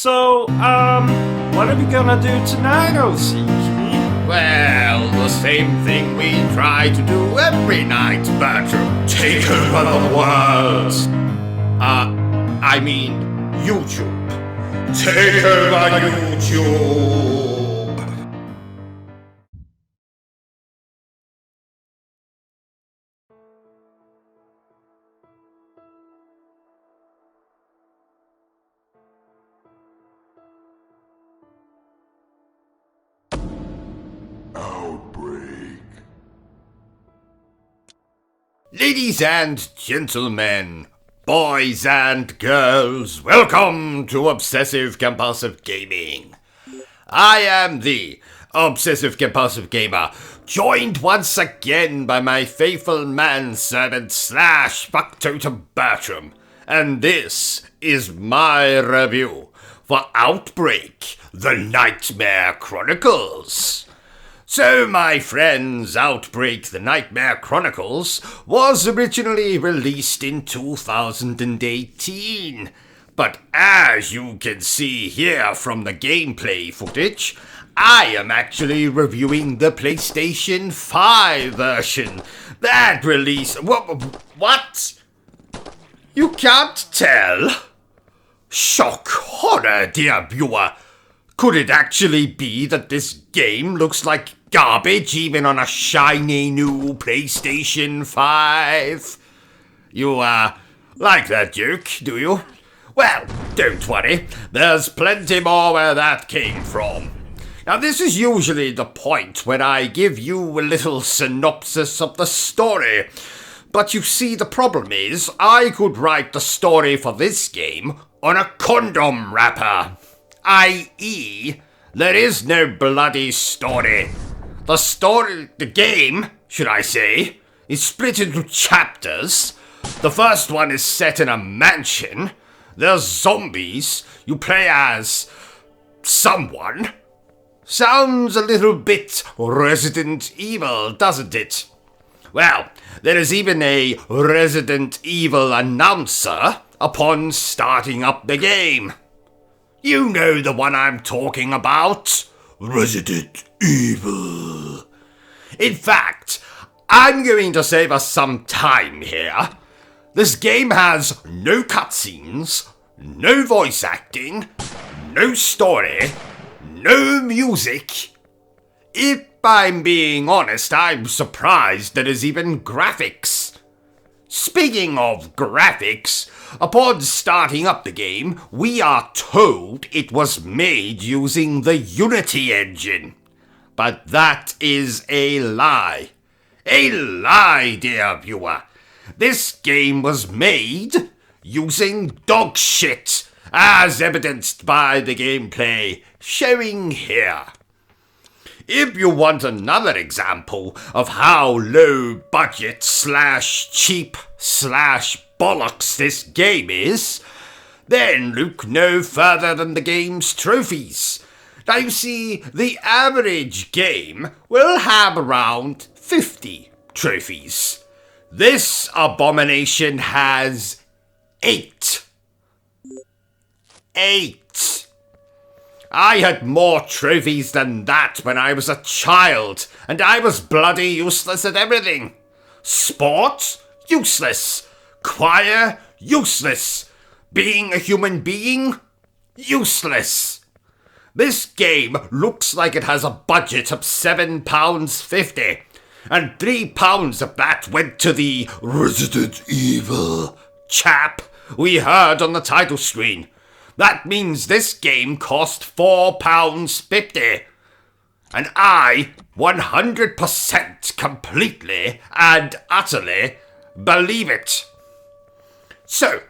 What are we gonna do tonight, O.C.G? Well, the same thing we try to do every night, Bertram. Take over the world. I mean, YouTube. Take over YouTube. Outbreak. Ladies and gentlemen, boys and girls, welcome to Obsessive Compulsive Gaming. I am the Obsessive Compulsive Gamer, joined once again by my faithful manservant / fucktotem Bertram, and this is my review for Outbreak, the Nightmare Chronicles. So, my friends, Outbreak, the Nightmare Chronicles was originally released in 2018. But as you can see here from the gameplay footage, I am actually reviewing the PlayStation 5 version. That release... What? You can't tell? Shock horror, dear viewer. Could it actually be that this game looks like garbage even on a shiny new PlayStation 5? You, like that joke, do you? Well, don't worry, there's plenty more where that came from. Now, this is usually the point when I give you a little synopsis of the story. But you see, the problem is, I could write the story for this game on a condom wrapper. I.e., there is no bloody story. The game, should I say, is split into chapters. The first one is set in a mansion. There's zombies. You play as someone. Sounds a little bit Resident Evil, doesn't it? Well, there is even a Resident Evil announcer upon starting up the game. You know the one I'm talking about. Resident Evil. In fact, I'm going to save us some time here. This game has no cutscenes, no voice acting, no story, no music. If I'm being honest, I'm surprised there is even graphics. Speaking of graphics, upon starting up the game, we are told it was made using the Unity engine. But that is a lie. A lie, dear viewer. This game was made using dog shit, as evidenced by the gameplay showing here. If you want another example of how low budget / cheap / bollocks this game is, then look no further than the game's trophies. Now you see, the average game will have around 50 trophies. This abomination has 8. 8. I had more trophies than that when I was a child, and I was bloody useless at everything. Sport? Useless. Choir? Useless. Being a human being? Useless. This game looks like it has a budget of £7.50, and £3 of that went to the Resident Evil chap we heard on the title screen. That means this game cost £4.50. And I 100% completely and utterly believe it. So,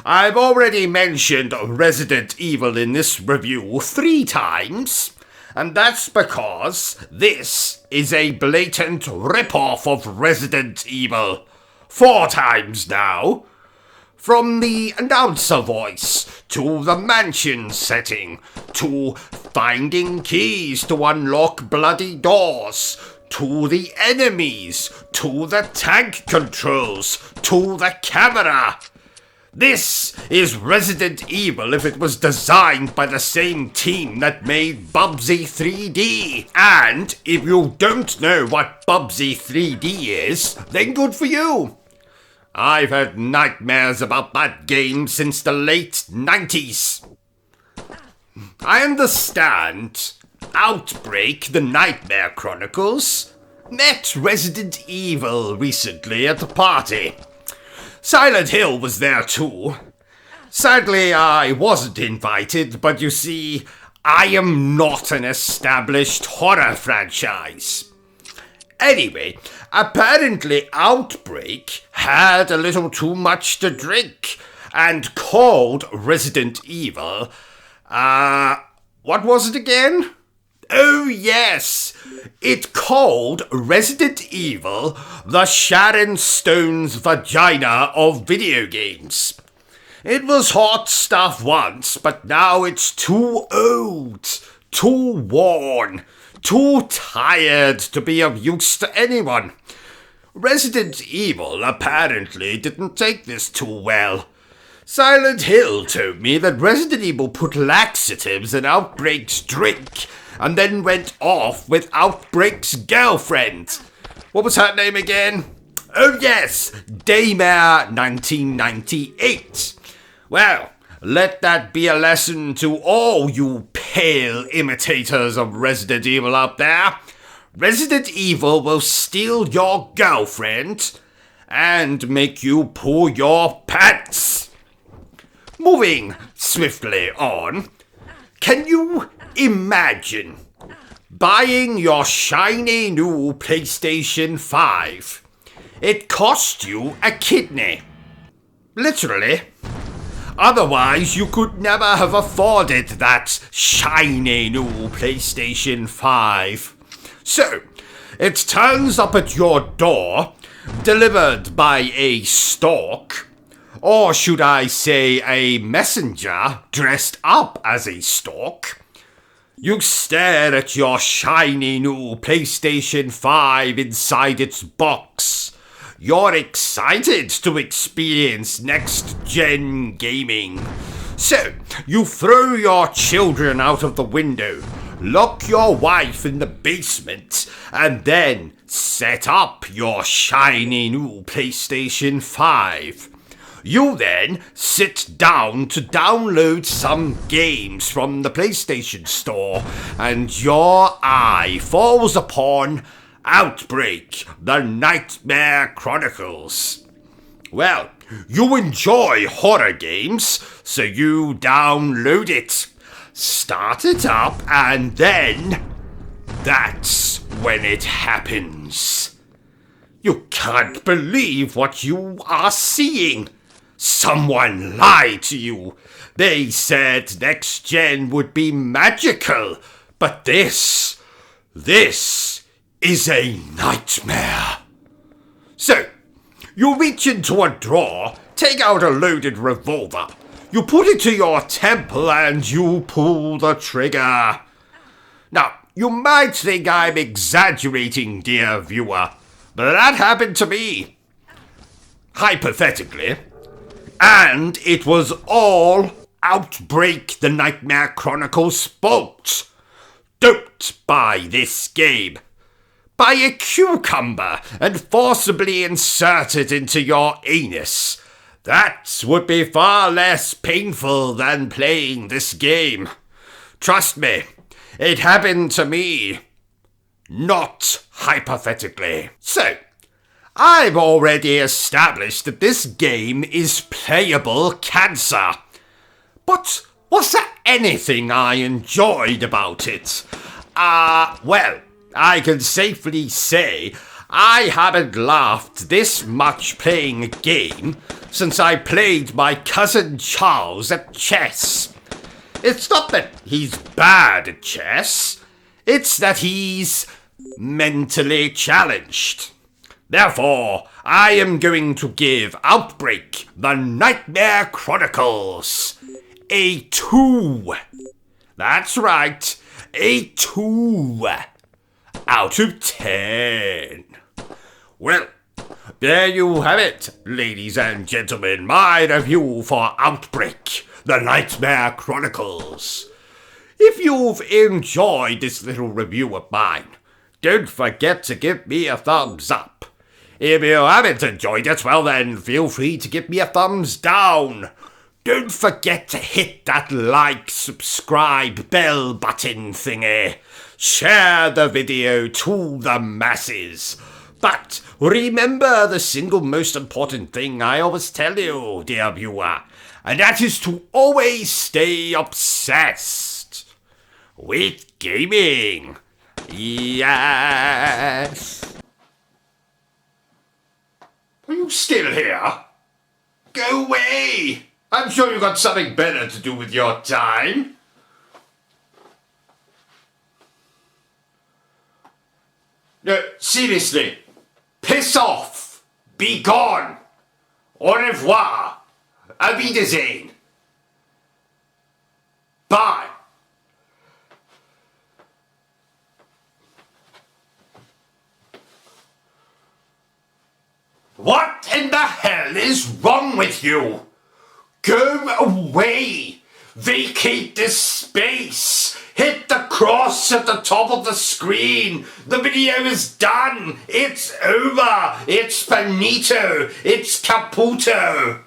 I've already mentioned Resident Evil in this review 3 times, and that's because this is a blatant rip-off of Resident Evil 4 times now. From the announcer voice, to the mansion setting, to finding keys to unlock bloody doors, to the enemies, to the tank controls, to the camera. This is Resident Evil if it was designed by the same team that made Bubsy 3D. And if you don't know what Bubsy 3D is, then good for you. I've had nightmares about that game since the late 90s. I understand Outbreak, the Nightmare Chronicles, met Resident Evil recently at a party. Silent Hill was there too. Sadly, I wasn't invited, but you see, I am not an established horror franchise. Anyway, apparently Outbreak had a little too much to drink and called Resident Evil, what was it again? Oh yes, it called Resident Evil the Sharon Stone's vagina of video games. It was hot stuff once, but now it's too old, too worn, too tired to be of use to anyone. Resident Evil apparently didn't take this too well. Silent Hill told me that Resident Evil put laxatives in Outbreak's drink and then went off with Outbreak's girlfriend. What was her name again? Oh yes, NIGHTMARE 1998. Well, let that be a lesson to all you pale imitators of Resident Evil out there. Resident Evil will steal your girlfriend and make you pull your pants. Moving swiftly on, can you imagine buying your shiny new PlayStation 5? It cost you a kidney. Literally. Otherwise, you could never have afforded that shiny new PlayStation 5. So, it turns up at your door, delivered by a stork. Or should I say a messenger dressed up as a stork? You stare at your shiny new PlayStation 5 inside its box. You're excited to experience next-gen gaming. So, you throw your children out of the window, lock your wife in the basement, and then set up your shiny new PlayStation 5. You then sit down to download some games from the PlayStation Store, and your eye falls upon Outbreak, the Nightmare Chronicles. Well, you enjoy horror games, so you download it, start it up, and then that's when it happens. You can't believe what you are seeing. Someone lied to you. They said next gen would be magical, but this is a nightmare. So, you reach into a drawer, take out a loaded revolver. You put it to your temple and you pull the trigger. Now, you might think I'm exaggerating, dear viewer, but that happened to me. Hypothetically. And it was all Outbreak, the Nightmare Chronicles' fault. Don't buy this game. Buy a cucumber and forcibly insert it into your anus. That would be far less painful than playing this game. Trust me, it happened to me. Not hypothetically. So, I've already established that this game is playable cancer. But was there anything I enjoyed about it? Well, I can safely say I haven't laughed this much playing a game since I played my cousin Charles at chess. It's not that he's bad at chess, it's that he's mentally challenged. Therefore, I am going to give Outbreak, the Nightmare Chronicles, a 2. That's right, a 2 out of 10. Well, There you have it, ladies and gentlemen, my review for Outbreak, the Nightmare Chronicles. If you've enjoyed this little review of mine, don't forget to give me a thumbs up. If you haven't enjoyed it, well then feel free to give me a thumbs down. Don't forget to hit that like, subscribe, bell button thingy. Share the video to the masses. But remember the single most important thing I always tell you, dear viewer, and that is to always stay obsessed with gaming. Yes. Are you still here? Go away! I'm sure you've got something better to do with your time. No, seriously. Piss off! Be gone! Au revoir! Auf Wiedersehen! Bye! What in the hell is wrong with you? Go away! Vacate this space! Hit the cross at the top of the screen! The video is done! It's over! It's finito! It's caputo!